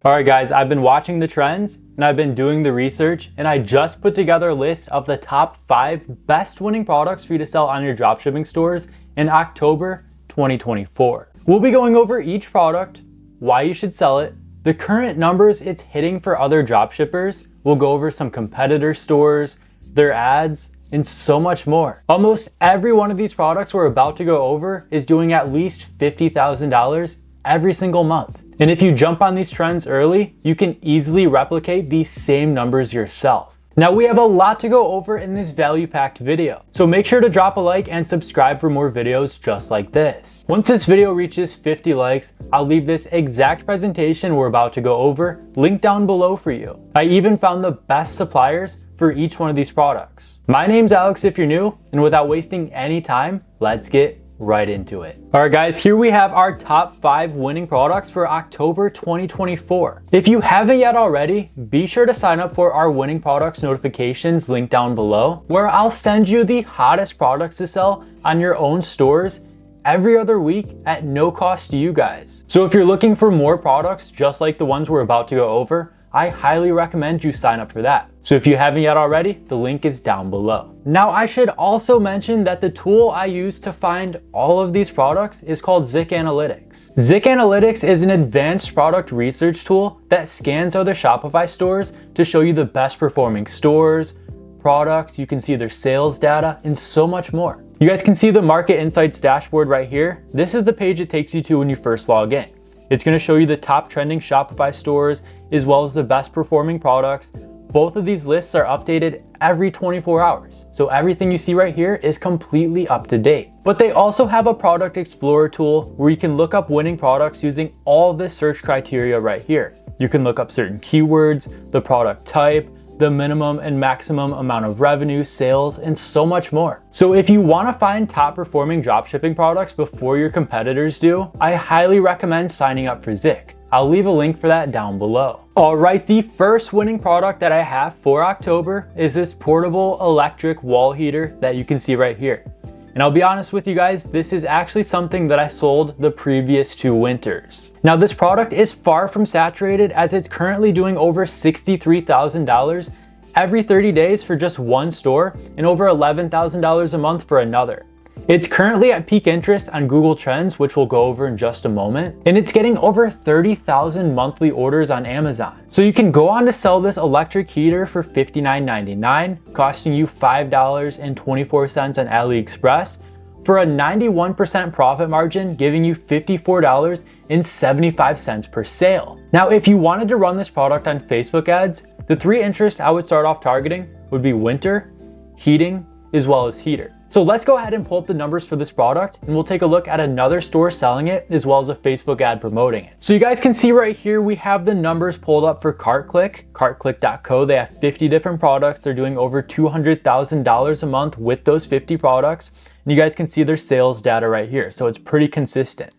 Alright guys, I've been watching the trends and I've been doing the research, and I just put together a list of the top 5 best winning products for you to sell on your dropshipping stores in October 2024. We'll be going over each product, why you should sell it, the current numbers it's hitting for other dropshippers. We'll go over some competitor stores, their ads, and so much more. Almost every one of these products we're about to go over is doing at least $50,000 every single month. And if you jump on these trends early, you can easily replicate these same numbers yourself. Now we have a lot to go over in this value-packed video, so make sure to drop a like and subscribe for more videos just like this. Once this video reaches 50 likes, I'll leave this exact presentation we're about to go over linked down below for you. I even found the best suppliers for each one of these products. My name's Alex if you're new, and without wasting any time, let's get right into it. Alright guys, here we have our top 5 winning products for October 2024. If you haven't yet already, be sure to sign up for our winning products notifications linked down below, where I'll send you the hottest products to sell on your own stores every other week at no cost to you guys. So if you're looking for more products just like the ones we're about to go over, I highly recommend you sign up for that. So if you haven't yet already, the link is down below. Now I should also mention that the tool I use to find all of these products is called Zik Analytics. Zik Analytics is an advanced product research tool that scans other Shopify stores to show you the best performing stores, products, you can see their sales data, and so much more. You guys can see the Market Insights dashboard right here. This is the page it takes you to when you first log in. It's going to show you the top trending Shopify stores as well as the best performing products. Both of these lists are updated every 24 hours. So everything you see right here is completely up to date. But they also have a product explorer tool where you can look up winning products using all the search criteria right here. You can look up certain keywords, the product type, the minimum and maximum amount of revenue, sales, and so much more. So if you want to find top performing dropshipping products before your competitors do, I highly recommend signing up for Zik. I'll leave a link for that down below. Alright, the first winning product that I have for October is this portable electric wall heater that you can see right here. And I'll be honest with you guys, this is actually something that I sold the previous 2 winters. Now this product is far from saturated, as it's currently doing over $63,000 every 30 days for just one store and over $11,000 a month for another. It's currently at peak interest on Google Trends, which we'll go over in just a moment, and it's getting over 30,000 monthly orders on Amazon. So you can go on to sell this electric heater for $59.99, costing you $5.24 on AliExpress, for a 91% profit margin, giving you $54.75 per sale. Now, if you wanted to run this product on Facebook ads, the 3 interests I would start off targeting would be winter, heating, as well as heater. So let's go ahead and pull up the numbers for this product, and we'll take a look at another store selling it as well as a Facebook ad promoting it. So you guys can see right here, we have the numbers pulled up for CartClick, cartclick.co. They have 50 different products. They're doing over $200,000 a month with those 50 products. And you guys can see their sales data right here. So it's pretty consistent.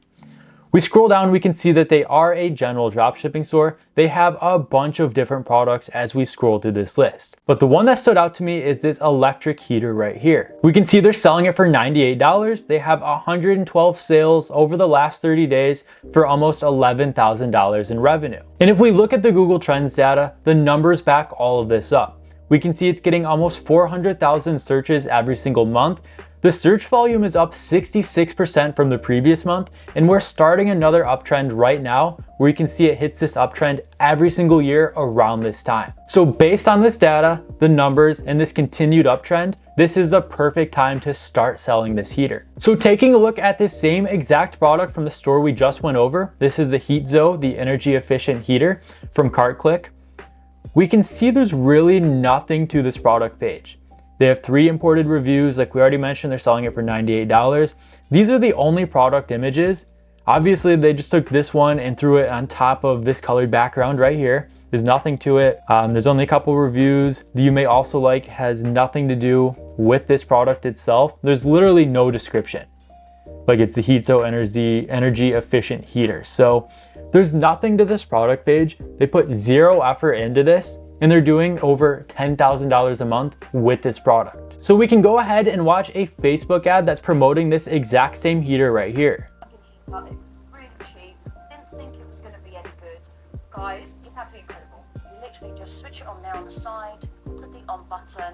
We scroll down, we can see that they are a general dropshipping store. They have a bunch of different products as we scroll through this list. But the one that stood out to me is this electric heater right here. We can see they're selling it for $98. They have 112 sales over the last 30 days for almost $11,000 in revenue. And if we look at the Google Trends data, the numbers back all of this up. We can see it's getting almost 400,000 searches every single month. The search volume is up 66% from the previous month, and we're starting another uptrend right now where you can see it hits this uptrend every single year around this time. So based on this data, the numbers, and this continued uptrend, this is the perfect time to start selling this heater. So taking a look at this same exact product from the store we just went over, this is the HeatZo, the energy efficient heater from CartClick. We can see there's really nothing to this product page. They have 3 imported reviews. Like we already mentioned, they're selling it for $98. These are the only product images. Obviously, they just took this one and threw it on top of this colored background right here. There's nothing to it. There's only a couple reviews that you may also like, has nothing to do with this product itself. There's literally no description. Like it's the HeatZo energy efficient heater. So there's nothing to this product page. They put 0 effort into this, and they're doing over $10,000 a month with this product. So we can go ahead and watch a Facebook ad that's promoting this exact same heater right here. Really cheap, didn't think it was going to be any good. Guys, is absolutely incredible. You literally just switch it on there on the side, put the on button,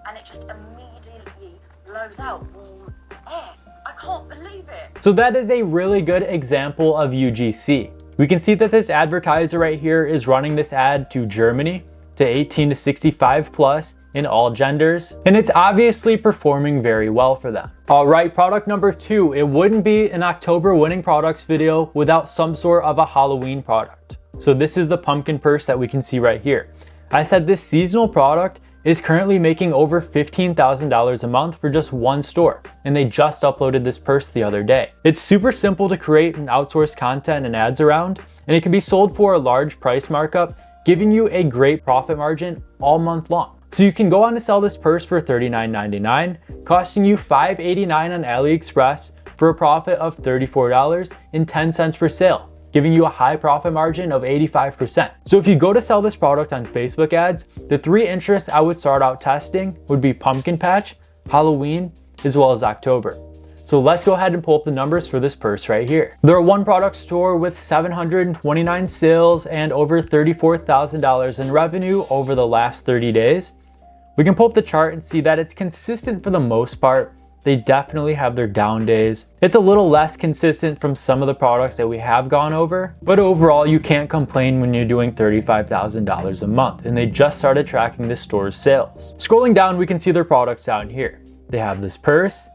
and it just immediately blows out warm air. I can't believe it. So that is a really good example of UGC. We can see that this advertiser right here is running this ad to Germany, to 18 to 65 plus, in all genders, and it's obviously performing very well for them. All right, product number 2. It wouldn't be an October winning products video without some sort of a Halloween product. So this is the pumpkin purse that we can see right here. I said this seasonal product is currently making over $15,000 a month for just one store, and they just uploaded this purse the other day. It's super simple to create and outsource content and ads around, and it can be sold for a large price markup, giving you a great profit margin all month long. So you can go on to sell this purse for $39.99, costing you $5.89 on AliExpress for a profit of $34.10 per sale, giving you a high profit margin of 85%. So if you go to sell this product on Facebook ads, the 3 interests I would start out testing would be pumpkin patch, Halloween, as well as October. So let's go ahead and pull up the numbers for this purse right here. They're a one product store with 729 sales and over $34,000 in revenue over the last 30 days. We can pull up the chart and see that it's consistent for the most part. They definitely have their down days. It's a little less consistent from some of the products that we have gone over, but overall you can't complain when you're doing $35,000 a month, and they just started tracking this store's sales. Scrolling down, we can see their products down here. They have this purse.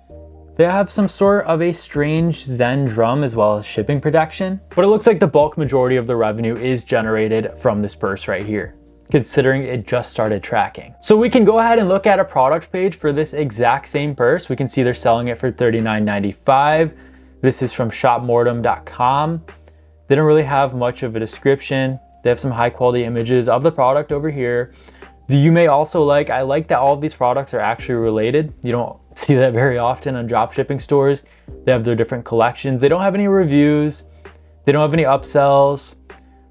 They have some sort of a strange Zen drum as well as shipping protection, but it looks like the bulk majority of the revenue is generated from this purse right here, considering it just started tracking. So we can go ahead and look at a product page for this exact same purse. We can see they're selling it for $39.95. This is from shopmortem.com. They don't really have much of a description. They have some high quality images of the product over here. You may also like, I like that all of these products are actually related. You don't see that very often on dropshipping stores. They have their different collections. They don't have any reviews. They don't have any upsells.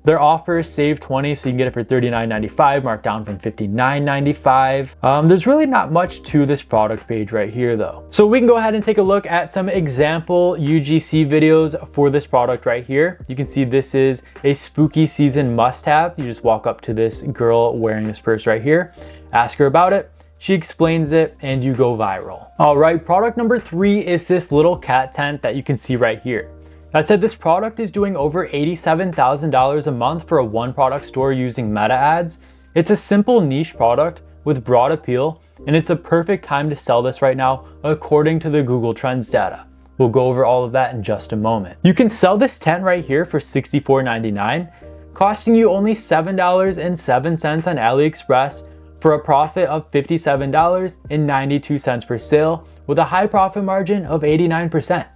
Their offer is save 20, so you can get it for $39.95, marked down from $59.95. There's really not much to this product page right here though. So we can go ahead and take a look at some example UGC videos for this product right here. You can see this is a spooky season must-have. You just walk up to this girl wearing this purse right here, ask her about it, she explains it, and you go viral. All right, product number 3 is this little cat tent that you can see right here. I said this product is doing over $87,000 a month for a one product store using meta ads. It's a simple niche product with broad appeal, and it's a perfect time to sell this right now according to the Google Trends data. We'll go over all of that in just a moment. You can sell this tent right here for $64.99, costing you only $7.07 on AliExpress for a profit of $57.92 per sale with a high profit margin of 89%.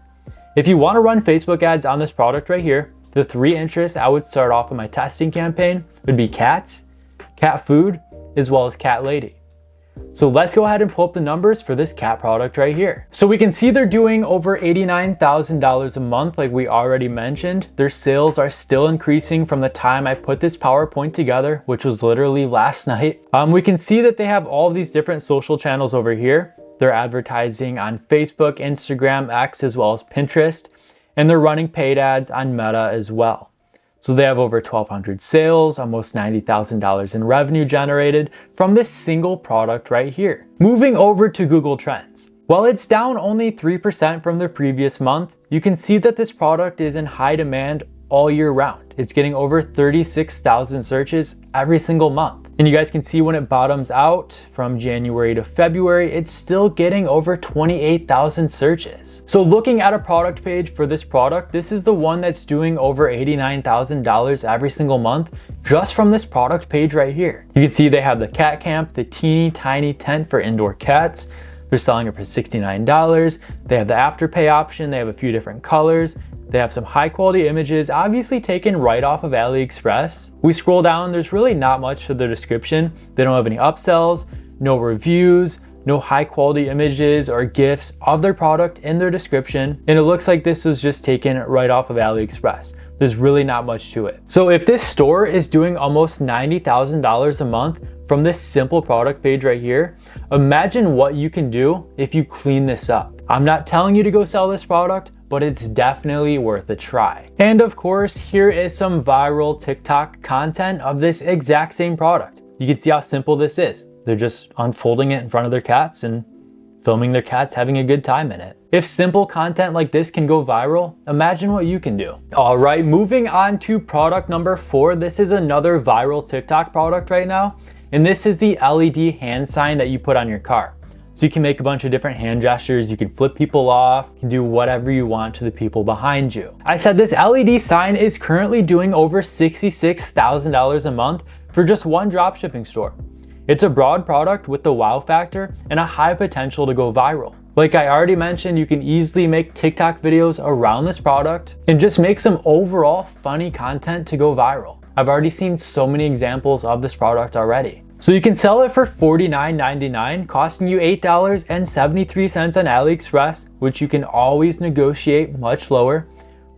If you want to run Facebook ads on this product right here, the 3 interests I would start off in my testing campaign would be cats, cat food, as well as cat lady. So let's go ahead and pull up the numbers for this cat product right here. So we can see they're doing over $89,000 a month like we already mentioned. Their sales are still increasing from the time I put this PowerPoint together, which was literally last night. We can see that they have all these different social channels over here. They're advertising on Facebook, Instagram, X, as well as Pinterest, and they're running paid ads on Meta as well. So they have over 1,200 sales, almost $90,000 in revenue generated from this single product right here. Moving over to Google Trends. While it's down only 3% from the previous month, you can see that this product is in high demand all year round. It's getting over 36,000 searches every single month. And you guys can see when it bottoms out from January to February, it's still getting over 28,000 searches. So looking at a product page for this product, this is the one that's doing over $89,000 every single month just from this product page right here. You can see they have the cat camp, the teeny tiny tent for indoor cats. They're selling it for $69. They have the afterpay option. They have a few different colors. They have some high quality images, obviously taken right off of AliExpress. We scroll down, there's really not much to the description. They don't have any upsells, no reviews, no high quality images or GIFs of their product in their description. And it looks like this was just taken right off of AliExpress. There's really not much to it. So if this store is doing almost $90,000 a month from this simple product page right here, imagine what you can do if you clean this up. I'm not telling you to go sell this product, but it's definitely worth a try. And of course, here is some viral TikTok content of this exact same product. You can see how simple this is. They're just unfolding it in front of their cats and filming their cats having a good time in it. If simple content like this can go viral, imagine what you can do. All right, moving on to product number 4. This is another viral TikTok product right now. And this is the LED hand sign that you put on your car. So you can make a bunch of different hand gestures. You can flip people off, you can do whatever you want to the people behind you. I said this LED sign is currently doing over $66,000 a month for just one dropshipping store. It's a broad product with the wow factor and a high potential to go viral. Like I already mentioned, you can easily make TikTok videos around this product and just make some overall funny content to go viral. I've already seen so many examples of this product already. So you can sell it for $49.99, costing you $8.73 on AliExpress, which you can always negotiate much lower.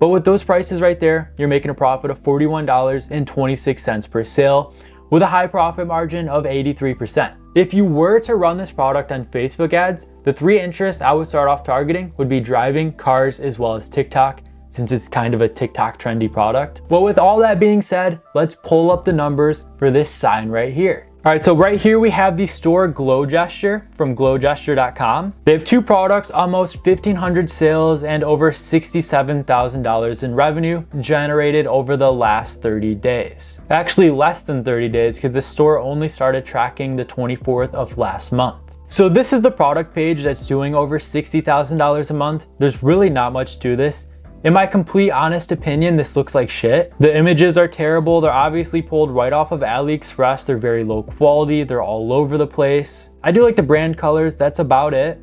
But with those prices right there, you're making a profit of $41.26 per sale, with a high profit margin of 83%. If you were to run this product on Facebook ads, the 3 interests I would start off targeting would be driving, cars, as well as TikTok, since it's kind of a TikTok trendy product. Well, with all that being said, let's pull up the numbers for this sign right here. All right, so right here we have the store Glow Gesture from glowgesture.com. They have 2 products, almost 1,500 sales, and over $67,000 in revenue generated over the last 30 days. Actually less than 30 days because the store only started tracking the 24th of last month. So this is the product page that's doing over $60,000 a month. There's really not much to this. In my complete honest opinion, this looks like shit. The images are terrible. They're obviously pulled right off of AliExpress. They're very low quality. They're all over the place. I do like the brand colors. That's about it.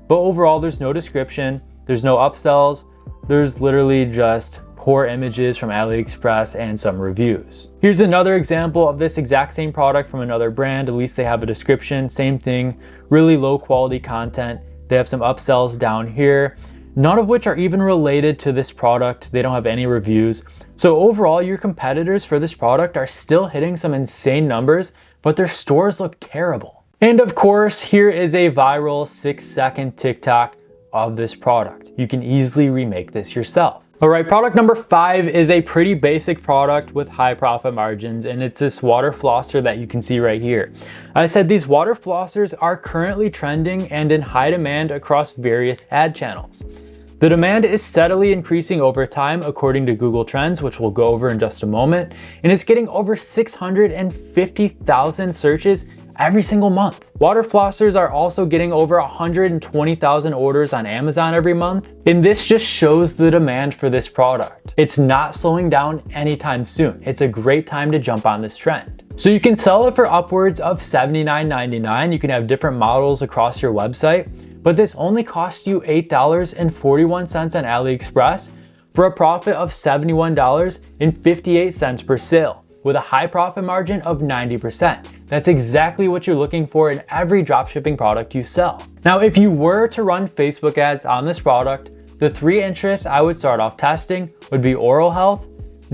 But overall, there's no description. There's no upsells. There's literally just poor images from AliExpress and some reviews. Here's another example of this exact same product from another brand. At least they have a description. Same thing. Really low quality content. They have some upsells down here, none of which are even related to this product. They don't have any reviews. So overall, your competitors for this product are still hitting some insane numbers, but their stores look terrible. And of course, here is a viral 6-second TikTok of this product. You can easily remake this yourself. All right, product number 5 is a pretty basic product with high profit margins, and it's this water flosser that you can see right here. I said these water flossers are currently trending and in high demand across various ad channels. The demand is steadily increasing over time according to Google Trends, which we'll go over in just a moment, and it's getting over 650,000 searches every single month. Water flossers are also getting over 120,000 orders on Amazon every month, and this just shows the demand for this product. It's not slowing down anytime soon. It's a great time to jump on this trend. So you can sell it for upwards of $79.99. You can have different models across your website, but this only costs you $8.41 on AliExpress for a profit of $71.58 per sale, with a high profit margin of 90%. That's exactly what you're looking for in every dropshipping product you sell. Now, if you were to run Facebook ads on this product, the 3 interests I would start off testing would be oral health,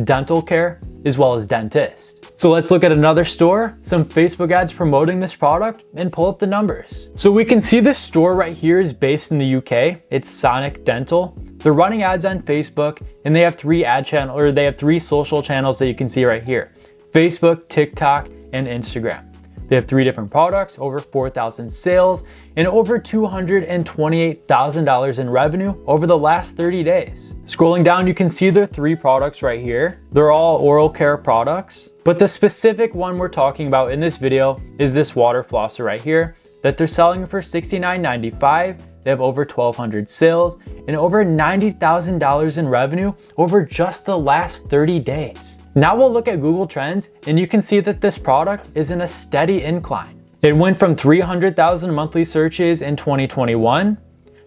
dental care, as well as dentist. So let's look at another store, some Facebook ads promoting this product, and pull up the numbers. So we can see this store right here is based in the UK. It's Sonic Dental. They're running ads on Facebook, and they have 3 social channels that you can see right here: Facebook, TikTok, and Instagram. They have 3 different products, over 4,000 sales, and over $228,000 in revenue over the last 30 days. Scrolling down, you can see their 3 products right here. They're all oral care products, but the specific one we're talking about in this video is this water flosser right here that they're selling for $69.95. They have over 1,200 sales and over $90,000 in revenue over just the last 30 days. Now we'll look at Google Trends, and you can see that this product is in a steady incline. It went from 300,000 monthly searches in 2021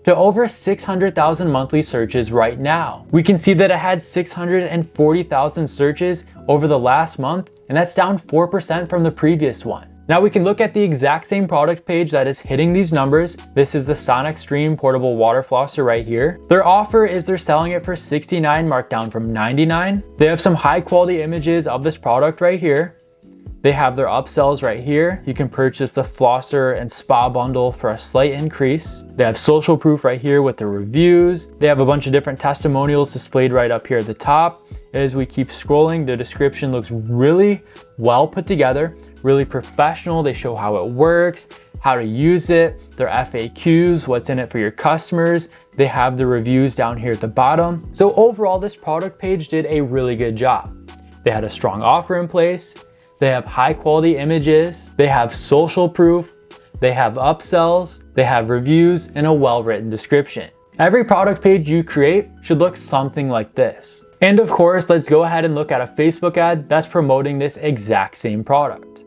to over 600,000 monthly searches right now. We can see that it had 640,000 searches over the last month, and that's down 4% from the previous one. Now we can look at the exact same product page that is hitting these numbers. This is the Sonic Stream portable water flosser right here. Their offer is they're selling it for $69, marked down from $99. They have some high quality images of this product right here. They have their upsells right here. You can purchase the flosser and spa bundle for a slight increase. They have social proof right here with the reviews. They have a bunch of different testimonials displayed right up here at the top. As we keep scrolling, the description looks really well put together, really professional. They show how it works, how to use it, their FAQs, what's in it for your customers. They have the reviews down here at the bottom. So overall, this product page did a really good job. They had a strong offer in place. They have high quality images. They have social proof. They have upsells. They have reviews and a well-written description. Every product page you create should look something like this. And of course, let's go ahead and look at a Facebook ad that's promoting this exact same product.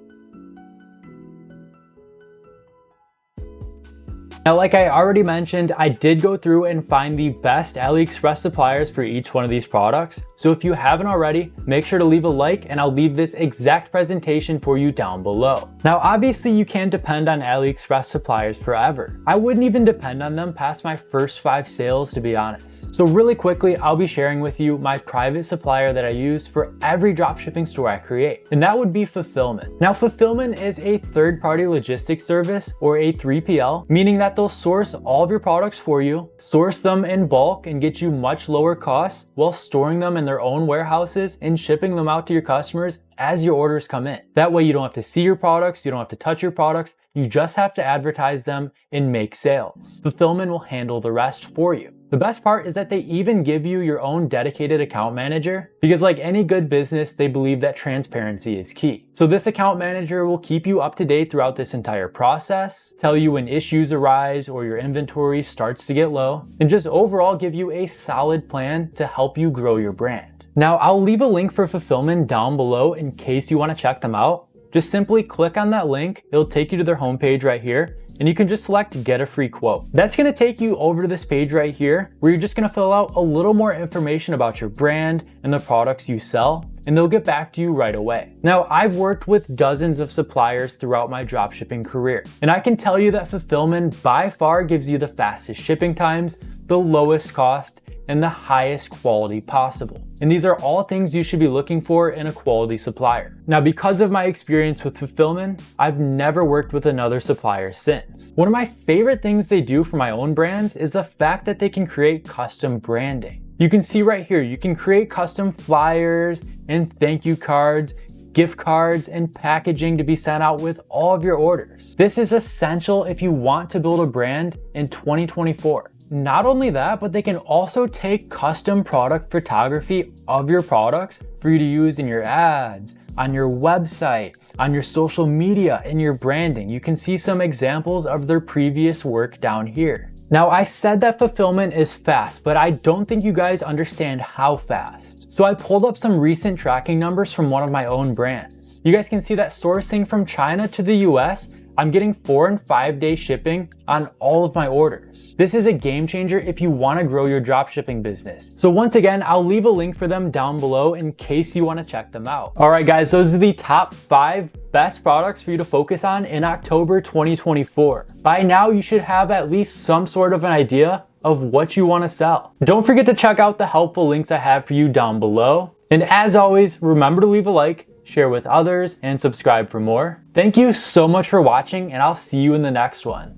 Now, like I already mentioned, I did go through and find the best AliExpress suppliers for each one of these products. So if you haven't already, make sure to leave a like and I'll leave this exact presentation for you down below. Now, obviously you can't depend on AliExpress suppliers forever. I wouldn't even depend on them past my first 5 sales, to be honest. So really quickly, I'll be sharing with you my private supplier that I use for every dropshipping store I create, and that would be FulFillman. Now, FulFillman is a third-party logistics service, or a 3PL, meaning that they'll source all of your products for you, source them in bulk and get you much lower costs while storing them in their own warehouses and shipping them out to your customers as your orders come in. That way you don't have to see your products, you don't have to touch your products, you just have to advertise them and make sales. FulFillman will handle the rest for you. The best part is that they even give you your own dedicated account manager, because like any good business, they believe that transparency is key. So this account manager will keep you up to date throughout this entire process, tell you when issues arise or your inventory starts to get low, and just overall give you a solid plan to help you grow your brand. Now, I'll leave a link for FulFillman down below in case you want to check them out. Just simply click on that link. It'll take you to their homepage right here, and you can just select get a free quote. That's gonna take you over to this page right here, where you're just gonna fill out a little more information about your brand and the products you sell, and they'll get back to you right away. Now, I've worked with dozens of suppliers throughout my dropshipping career, and I can tell you that FulFillman by far gives you the fastest shipping times, the lowest cost, and the highest quality possible. And these are all things you should be looking for in a quality supplier. Now, because of my experience with FulFillman, I've never worked with another supplier since. One of my favorite things they do for my own brands is the fact that they can create custom branding. You can see right here, you can create custom flyers and thank you cards, gift cards, and packaging to be sent out with all of your orders. This is essential if you want to build a brand in 2024. Not only that, but they can also take custom product photography of your products for you to use in your ads, on your website, on your social media, in your branding. You can see some examples of their previous work down here. Now, I said that FulFillman is fast, but I don't think you guys understand how fast. So I pulled up some recent tracking numbers from one of my own brands. You guys can see that sourcing from China to the US, I'm getting 4 and 5 day shipping on all of my orders. This is a game changer if you want to grow your dropshipping business. So once again, I'll leave a link for them down below in case you want to check them out. All right, guys, those are the top 5 best products for you to focus on in October 2024. By now, you should have at least some sort of an idea of what you want to sell. Don't forget to check out the helpful links I have for you down below. And as always, remember to leave a like, share with others, and subscribe for more. Thank you so much for watching, and I'll see you in the next one.